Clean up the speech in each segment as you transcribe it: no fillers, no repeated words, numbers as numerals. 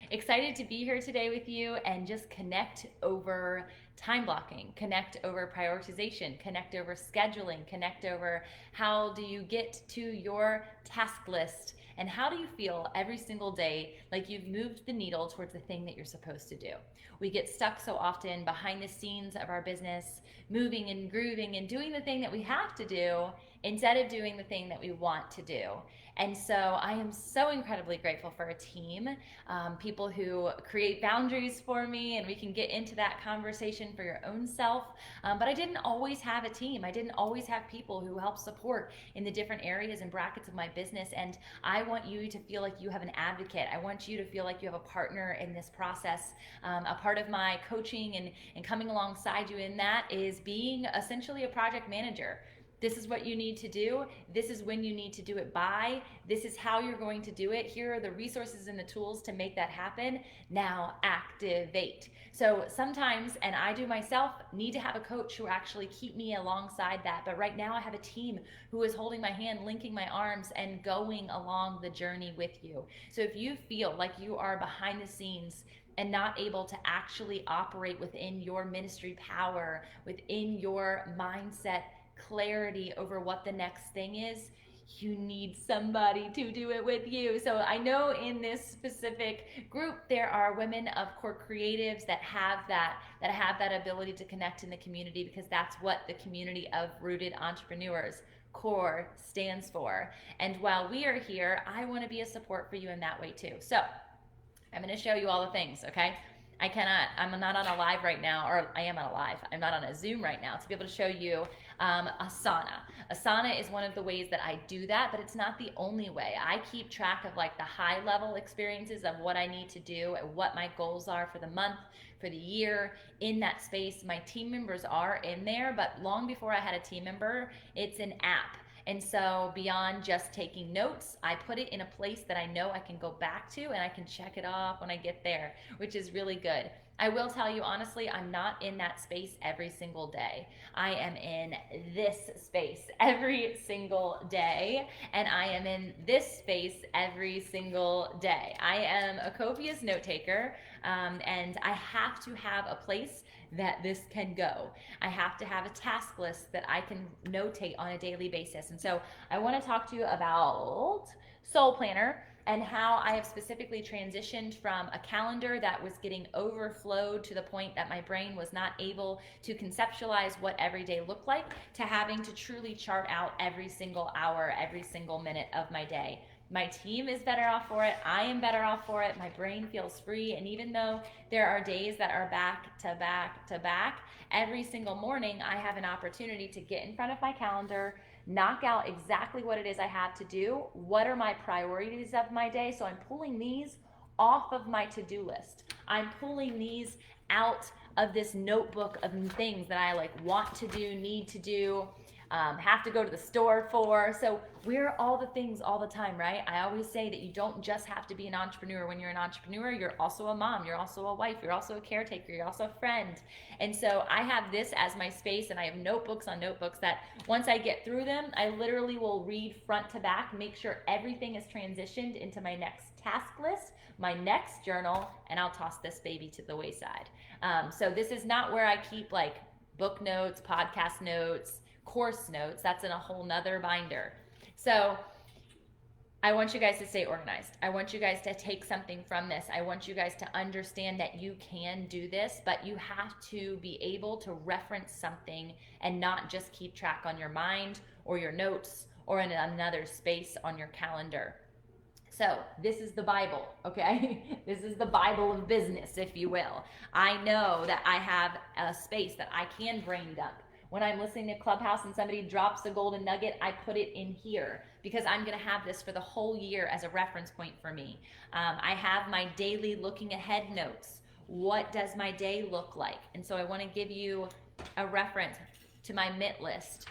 Excited to be here today with you and just connect over time blocking, connect over prioritization, connect over scheduling, connect over how do you get to your task list, and how do you feel every single day like you've moved the needle towards the thing that you're supposed to do. We get stuck so often behind the scenes of our business, moving and grooving and doing the thing that we have to do instead of doing the thing that we want to do. And so I am so incredibly grateful for a team, people who create boundaries for me, and we can get into that conversation for your own self. But I didn't always have a team. I didn't always have people who help support in the different areas and brackets of my business. And I want you to feel like you have an advocate. I want you to feel like you have a partner in this process. A part of my coaching and coming alongside you in that is being essentially a project manager. This is what you need to do. This is when you need to do it by. This is how you're going to do it. Here are the resources and the tools to make that happen. Now activate. So sometimes, and I do myself, need to have a coach who actually keep me alongside that. But right now I have a team who is holding my hand, linking my arms, and going along the journey with you. So if you feel like you are behind the scenes and not able to actually operate within your ministry power, within your mindset, clarity over what the next thing is, you need somebody to do it with you. So I know in this specific group there are women of core creatives that have that ability to connect in the community, because that's what the community of rooted entrepreneurs core stands for. And while we are here, I want to be a support for you in that way too. So I'm going to show you all the things, okay? I'm not on a live right now, or I am on a live. I'm not on a Zoom right now to be able to show you Asana. Asana is one of the ways that I do that, but it's not the only way. I keep track of like the high level experiences of what I need to do and what my goals are for the month, for the year in that space. My team members are in there, but long before I had a team member, it's an app. And so beyond just taking notes, I put it in a place that I know I can go back to and I can check it off when I get there, which is really good. I will tell you honestly, I'm not in that space every single day. I am in this space every single day, and I am in this space every single day. I am a copious note taker, and I have to have a place that this can go. I have to have a task list that I can notate on a daily basis. And so I want to talk to you about Soul Planner and how I have specifically transitioned from a calendar that was getting overflowed to the point that my brain was not able to conceptualize what every day looked like, to having to truly chart out every single hour, every single minute of my day. My team is better off for it. I am better off for it. My brain feels free. And even though there are days that are back to back to back, every single morning I have an opportunity to get in front of my calendar, knock out exactly what it is I have to do. What are my priorities of my day? So I'm pulling these off of my to-do list. I'm pulling these out of this notebook of things that I like want to do, need to do, have to go to the store for. So we're all the things all the time, right? I always say that you don't just have to be an entrepreneur. When you're an entrepreneur, you're also a mom, you're also a wife, you're also a caretaker, you're also a friend. And so I have this as my space, and I have notebooks on notebooks that once I get through them, I literally will read front to back, make sure everything is transitioned into my next task list, my next journal, and I'll toss this baby to the wayside. So this is not where I keep like book notes, podcast notes, course notes. That's in a whole nother binder. So I want you guys to stay organized. I want you guys to take something from this. I want you guys to understand that you can do this, but you have to be able to reference something and not just keep track on your mind or your notes or in another space on your calendar. So this is the Bible, okay? This is the Bible of business, if you will. I know that I have a space that I can brain dump. When I'm listening to Clubhouse and somebody drops a golden nugget, I put it in here because I'm going to have this for the whole year as a reference point for me. I have my daily looking ahead notes. What does my day look like? And so I want to give you a reference to my MIT list.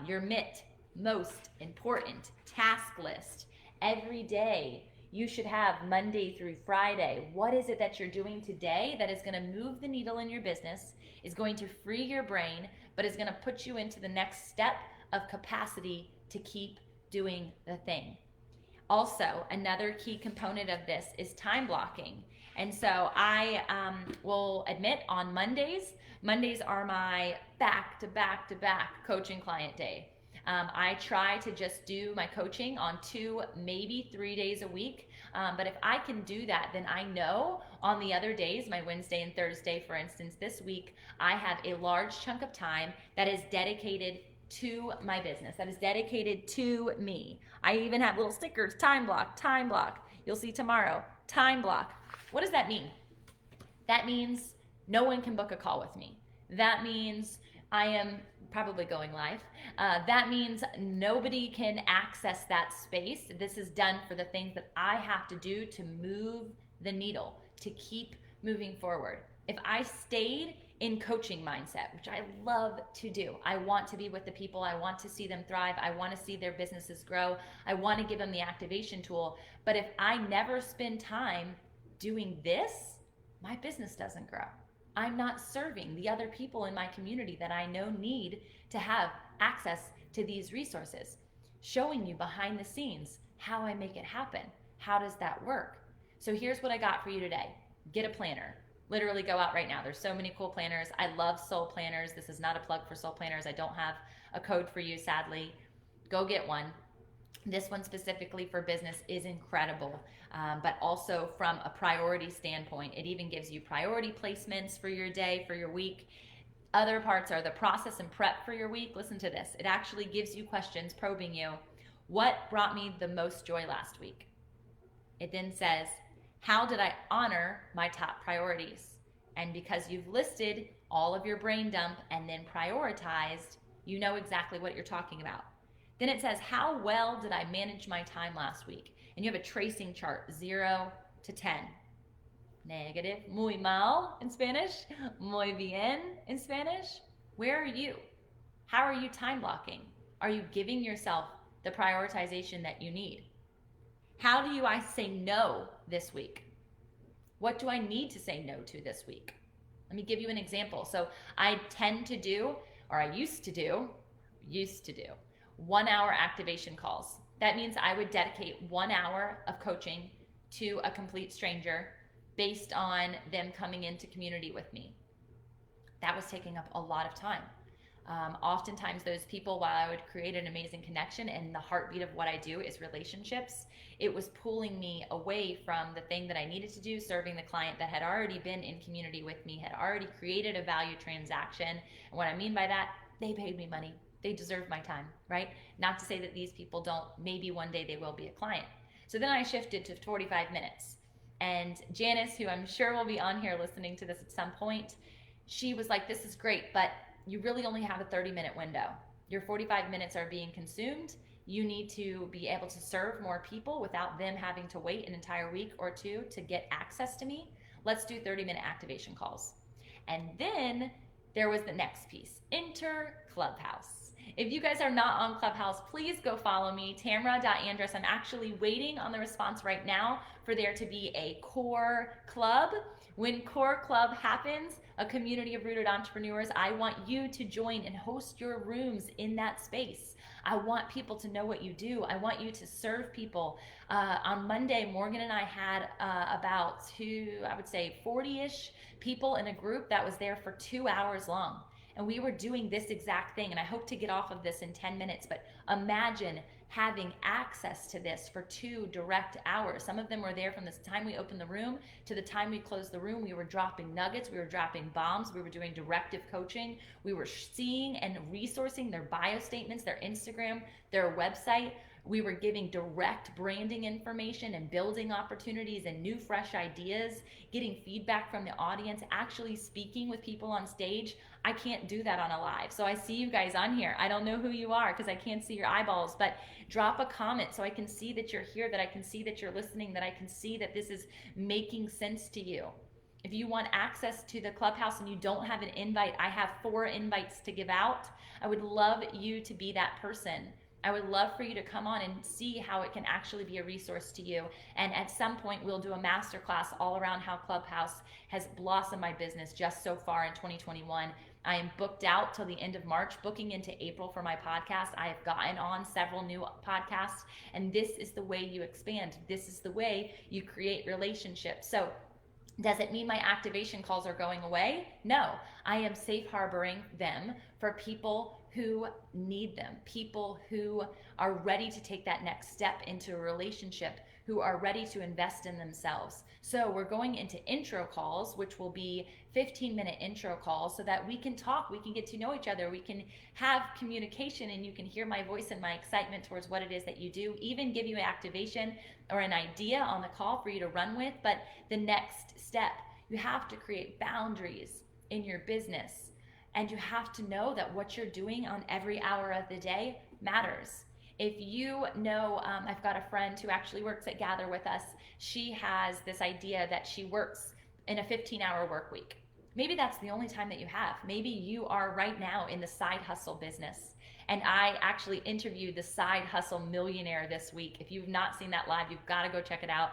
Your MIT, most important task list. Every day you should have Monday through Friday. What is it that you're doing today that is going to move the needle in your business, is going to free your brain, but is going to put you into the next step of capacity to keep doing the thing. Also, another key component of this is time blocking. And so I will admit on Mondays are my back to back to back coaching client day. I try to just do my coaching on 2, maybe 3 days a week. But if I can do that, then I know on the other days, my Wednesday and Thursday, for instance, this week, I have a large chunk of time that is dedicated to my business, that is dedicated to me. I even have little stickers, time block, time block. You'll see tomorrow, time block. What does that mean? That means no one can book a call with me. That means I am probably going live. That means nobody can access that space. This is done for the things that I have to do to move the needle, to keep moving forward. If I stayed in coaching mindset, which I love to do, I want to be with the people, I want to see them thrive, I want to see their businesses grow, I want to give them the activation tool. But if I never spend time doing this, my business doesn't grow. I'm not serving the other people in my community that I know need to have access to these resources. Showing you behind the scenes how I make it happen. How does that work? So here's what I got for you today. Get a planner. Literally go out right now. There's so many cool planners. I love Soul Planners. This is not a plug for Soul Planners. I don't have a code for you, sadly. Go get one. This one specifically for business is incredible, but also from a priority standpoint. It even gives you priority placements for your day, for your week. Other parts are the process and prep for your week. Listen to this. It actually gives you questions probing you. What brought me the most joy last week? It then says, how did I honor my top priorities? And because you've listed all of your brain dump and then prioritized, you know exactly what you're talking about. Then it says, how well did I manage my time last week? And you have a tracing chart, 0 to 10. Negative, muy mal in Spanish, muy bien in Spanish. Where are you? How are you time blocking? Are you giving yourself the prioritization that you need? How do I say no this week? What do I need to say no to this week? Let me give you an example. So I tend to do, or I used to do, 1 hour activation calls. That means I would dedicate 1 hour of coaching to a complete stranger based on them coming into community with me. That was taking up a lot of time. Oftentimes those people, while I would create an amazing connection, and the heartbeat of what I do is relationships, it was pulling me away from the thing that I needed to do, serving the client that had already been in community with me, had already created a value transaction. And what I mean by that, they paid me money. They deserve my time, right? Not to say that these people don't, maybe one day they will be a client. So then I shifted to 45 minutes. And Janice, who I'm sure will be on here listening to this at some point, she was like, this is great, but you really only have a 30-minute window. Your 45 minutes are being consumed. You need to be able to serve more people without them having to wait an entire week or two to get access to me. Let's do 30-minute activation calls. And then there was the next piece, enter Clubhouse. If you guys are not on Clubhouse, please go follow me, Tamra.Andress. I'm actually waiting on the response right now for there to be a core club. When core club happens, a community of rooted entrepreneurs, I want you to join and host your rooms in that space. I want people to know what you do. I want you to serve people. On Monday, Morgan and I had about 40-ish people in a group that was there for 2 hours long. And we were doing this exact thing. And I hope to get off of this in 10 minutes. But imagine having access to this for 2 direct hours. Some of them were there from the time we opened the room to the time we closed the room. We were dropping nuggets. We were dropping bombs. We were doing directive coaching. We were seeing and resourcing their bio statements, their Instagram, their website. We were giving direct branding information and building opportunities and new fresh ideas, getting feedback from the audience, actually speaking with people on stage. I can't do that on a live. So I see you guys on here. I don't know who you are because I can't see your eyeballs, but drop a comment so I can see that you're here, that I can see that you're listening, that I can see that this is making sense to you. If you want access to the Clubhouse and you don't have an invite, I have 4 invites to give out. I would love you to be that person. I would love for you to come on and see how it can actually be a resource to you. And at some point, we'll do a masterclass all around how Clubhouse has blossomed my business just so far in 2021. I am booked out till the end of March, booking into April for my podcast. I have gotten on several new podcasts, and this is the way you expand. This is the way you create relationships. So Does it mean my activation calls are going away? No. I am safe harboring them for people who need them, people who are ready to take that next step into a relationship, who are ready to invest in themselves. So we're going into intro calls, which will be 15-minute intro calls so that we can talk, we can get to know each other, we can have communication, and you can hear my voice and my excitement towards what it is that you do, even give you an activation or an idea on the call for you to run with. But the next step, you have to create boundaries in your business, and you have to know that what you're doing on every hour of the day matters. If you know, I've got a friend who actually works at Gather with us. She has this idea that she works in a 15-hour work week. Maybe that's the only time that you have. Maybe you are right now in the side hustle business. And I actually interviewed the side hustle millionaire this week. If you've not seen that live, you've got to go check it out.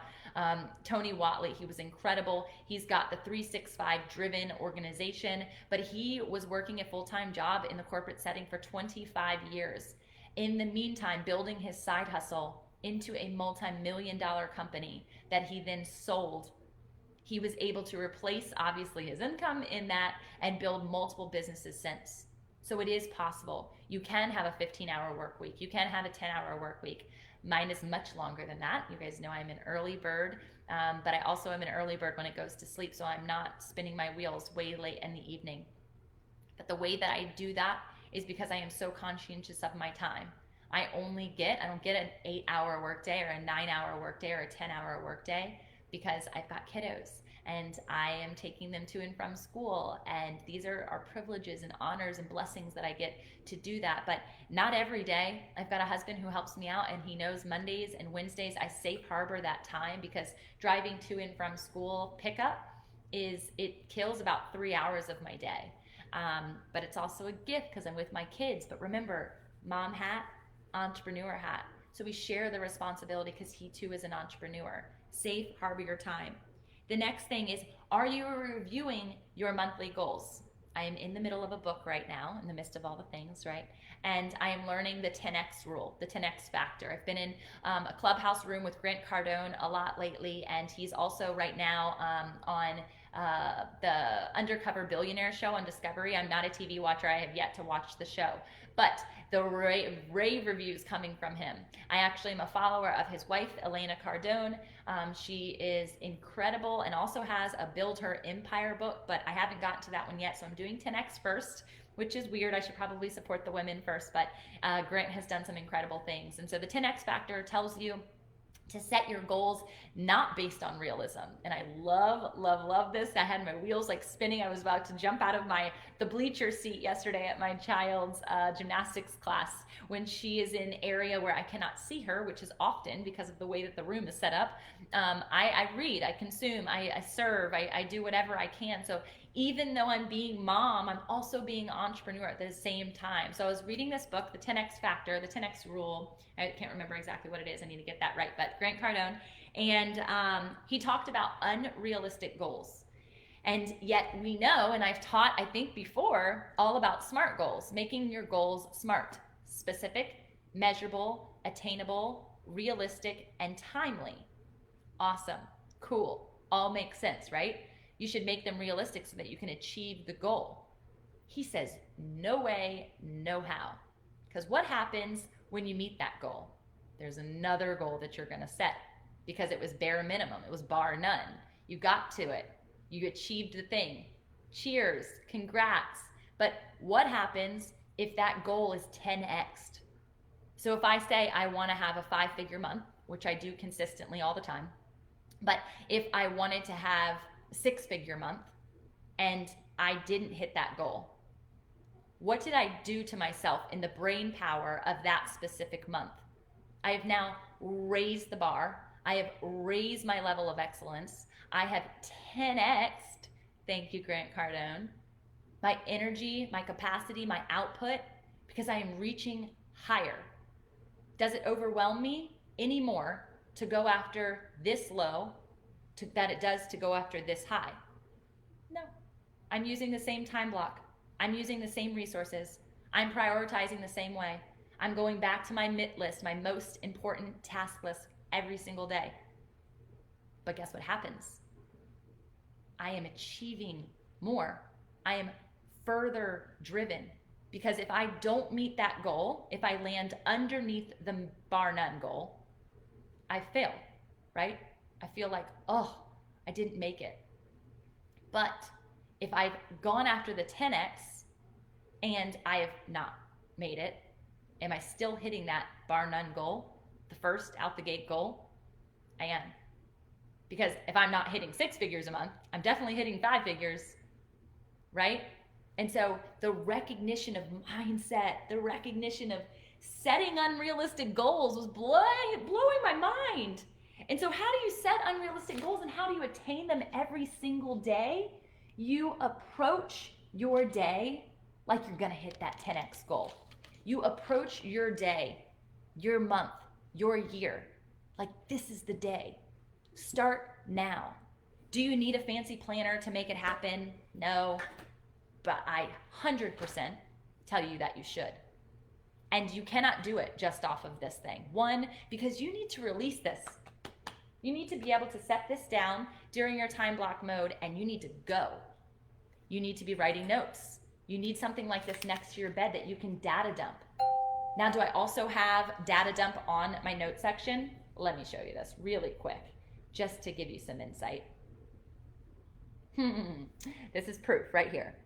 Tony Watley, he was incredible. He's got the 365 driven organization, but he was working a full-time job in the corporate setting for 25 years. In the meantime, building his side hustle into a multi-million-dollar company that he then sold. He was able to replace, obviously, his income in that and build multiple businesses since. So it is possible. You can have a 15-hour work week. You can have a 10-hour work week. Mine is much longer than that. You guys know I'm an early bird, but I also am an early bird when it goes to sleep, so I'm not spinning my wheels way late in the evening. But the way that I do that is because I am so conscientious of my time. I don't get an 8-hour workday or a 9-hour workday or a 10-hour workday because I've got kiddos and I am taking them to and from school. And these are privileges and honors and blessings that I get to do that. But not every day. I've got a husband who helps me out, and he knows Mondays and Wednesdays I safe harbor that time, because driving to and from school pickup it kills about 3 hours of my day. But it's also a gift because I'm with my kids. But remember, mom hat, entrepreneur hat. So we share the responsibility because he too is an entrepreneur. Safe harbor your time. The next thing is, are you reviewing your monthly goals? I am in the middle of a book right now, in the midst of all the things, right? And I am learning the 10X rule, the 10X factor. I've been in a clubhouse room with Grant Cardone a lot lately, and he's also right now on the Undercover Billionaire show on Discovery. I'm not a TV watcher. I have yet to watch the show. But the rave reviews coming from him. I actually am a follower of his wife, Elena Cardone. She is incredible and also has a Build Her Empire book, but I haven't gotten to that one yet, so I'm doing 10X first, which is weird. I should probably support the women first, but Grant has done some incredible things. And so the 10X factor tells you to set your goals not based on realism. And I love this. I had my wheels like spinning. I was about to jump out of the bleacher seat yesterday at my child's gymnastics class when she is in an area where I cannot see her, which is often because of the way that the room is set up. I read, I consume, I serve, I do whatever I can. So even though I'm being mom, I'm also being entrepreneur at the same time. So I was reading this book, the 10X Factor, the 10X Rule. I can't remember exactly what it is. I need to get that right. But Grant Cardone, and he talked about unrealistic goals. And yet we know, and I've taught, I think before, all about SMART goals, making your goals SMART: specific, measurable, attainable, realistic, and timely. Awesome, cool, all makes sense, right? You should make them realistic so that you can achieve the goal. He says, no way, no how. Because what happens when you meet that goal? There's another goal that you're going to set, because it was bare minimum. It was bar none. You got to it. You achieved the thing. Cheers, congrats. But what happens if that goal is 10x'd? So if I say I want to have a 5-figure month, which I do consistently all the time, but if I wanted to have a 6-figure month and I didn't hit that goal, what did I do to myself in the brain power of that specific month? I have now raised the bar. I have raised my level of excellence. I have 10x'd, thank you, Grant Cardone, my energy, my capacity, my output, because I am reaching higher. Does it overwhelm me anymore to go after this low that it does to go after this high? No. I'm using the same time block. I'm using the same resources. I'm prioritizing the same way. I'm going back to my MIT list, my most important task list, every single day. But guess what happens? I am achieving more. I am further driven. Because if I don't meet that goal, if I land underneath the bar none goal, I fail, right? I feel like, oh, I didn't make it. But if I've gone after the 10x and I have not made it, am I still hitting that bar none goal? The first out the gate goal? I am. Because if I'm not hitting 6 figures a month, I'm definitely hitting 5 figures, right? And so the recognition of mindset, the recognition of setting unrealistic goals was blowing my mind. And so how do you set unrealistic goals and how do you attain them every single day? You approach your day like you're gonna hit that 10x goal. You approach your day, your month, your year, like this is the day. Start now. Do you need a fancy planner to make it happen? No, but I 100% tell you that you should. And you cannot do it just off of this thing. One, because you need to release this. You need to be able to set this down during your time block mode and you need to go. You need to be writing notes. You need something like this next to your bed that you can data dump. Now, do I also have data dump on my note section? Let me show you this really quick, just to give you some insight. This is proof right here.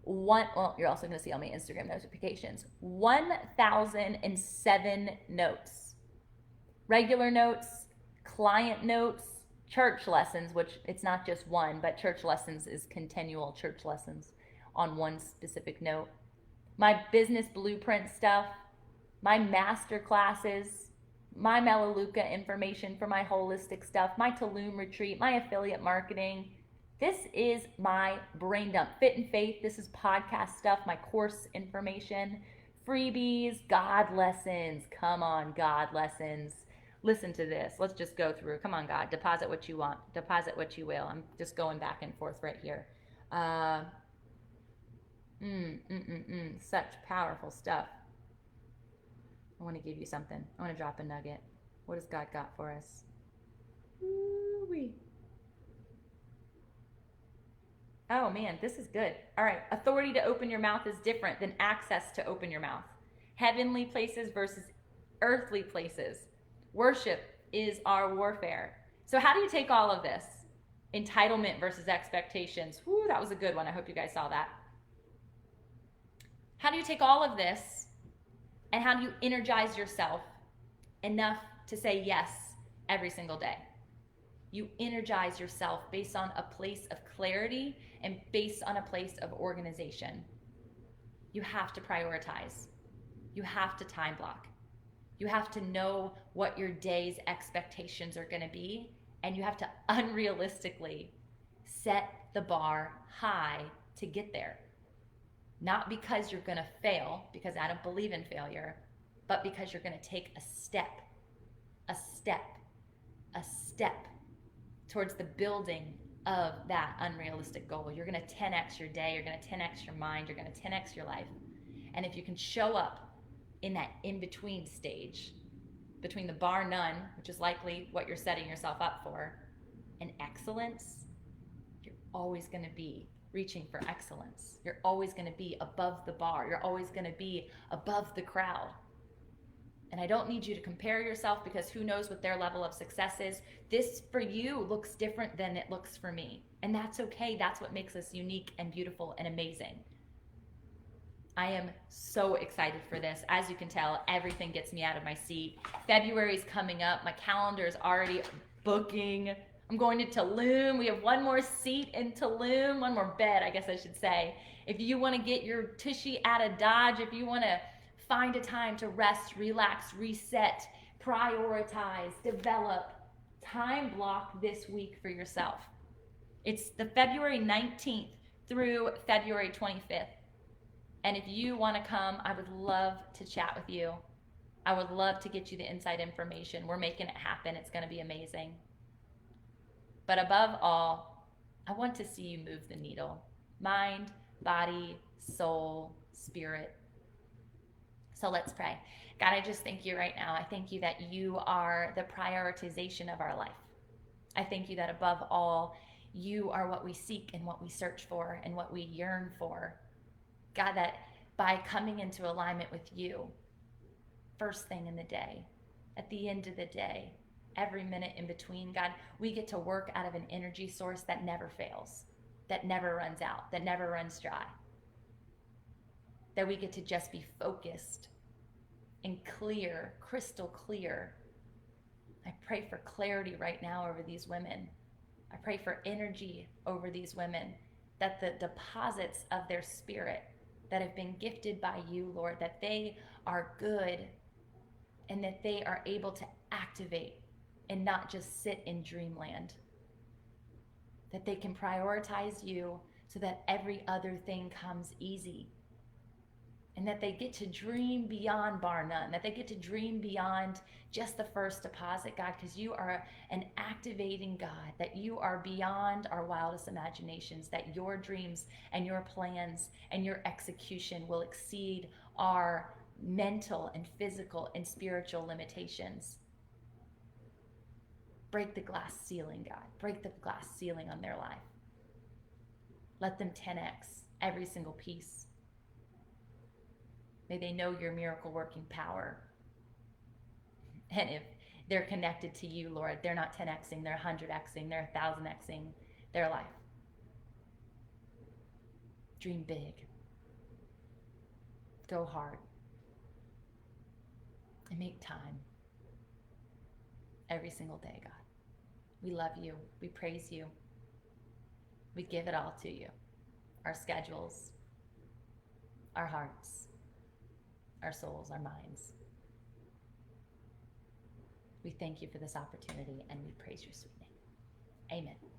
Well, you're also going to see all my Instagram notifications. 1,007 notes. Regular notes, client notes, church lessons, which it's not just one, but church lessons is continual church lessons on one specific note. My business blueprint stuff, my master classes, my Melaleuca information for my holistic stuff, my Tulum retreat, my affiliate marketing. This is my brain dump. Fit and Faith, this is podcast stuff, my course information, freebies, God lessons. Come on, God lessons. Listen to this. Let's just go through. Come on, God. Deposit what you want. Deposit what you will. I'm just going back and forth right here. Such powerful stuff. I want to give you something. I want to drop a nugget. What has God got for us? Ooh-wee. Oh man, this is good. All right. Authority to open your mouth is different than access to open your mouth. Heavenly places versus earthly places. Worship is our warfare. So how do you take all of this? Entitlement versus expectations. Whoo, that was a good one. I hope you guys saw that. How do you take all of this and how do you energize yourself enough to say yes every single day? You energize yourself based on a place of clarity and based on a place of organization. You have to prioritize. You have to time block. You have to know what your day's expectations are going to be, and you have to unrealistically set the bar high to get there. Not because you're going to fail, because I don't believe in failure, but because you're going to take a step towards the building of that unrealistic goal. You're going to 10x your day, you're going to 10x your mind, you're going to 10x your life. And if you can show up in that in-between stage, between the bar none, which is likely what you're setting yourself up for, and excellence, you're always going to be reaching for excellence. You're always going to be above the bar. You're always going to be above the crowd. And I don't need you to compare yourself because who knows what their level of success is. This for you looks different than it looks for me. And that's okay. That's what makes us unique and beautiful and amazing. I am so excited for this. As you can tell, everything gets me out of my seat. February is coming up. My calendar is already booking. I'm going to Tulum. We have one more seat in Tulum, one more bed, I guess I should say. If you want to get your tushy out of Dodge, if you want to find a time to rest, relax, reset, prioritize, develop, time block this week for yourself. It's the February 19th through February 25th. And if you want to come, I would love to chat with you. I would love to get you the inside information. We're making it happen. It's going to be amazing. But above all, I want to see you move the needle. Mind, body, soul, spirit. So let's pray. God, I just thank you right now. I thank you that you are the prioritization of our life. I thank you that above all, you are what we seek and what we search for and what we yearn for. God, that by coming into alignment with you, first thing in the day, at the end of the day, every minute in between, God, we get to work out of an energy source that never fails, that never runs out, that never runs dry. That we get to just be focused and clear, crystal clear. I pray for clarity right now over these women. I pray for energy over these women, that the deposits of their spirit that have been gifted by you, Lord, that they are good and that they are able to activate and not just sit in dreamland. That they can prioritize you so that every other thing comes easy. And that they get to dream beyond bar none, that they get to dream beyond just the first deposit, God, because you are an activating God, that you are beyond our wildest imaginations, that your dreams and your plans and your execution will exceed our mental and physical and spiritual limitations. Break the glass ceiling, God. Break the glass ceiling on their life. Let them 10x every single piece. May they know your miracle working power. And if they're connected to you, Lord, they're not 10xing, they're 100xing, they're 1000xing their life. Dream big. Go hard. And make time every single day, God. We love you. We praise you. We give it all to you. Our schedules, our hearts, our souls, our minds. We thank you for this opportunity and we praise your sweet name. Amen.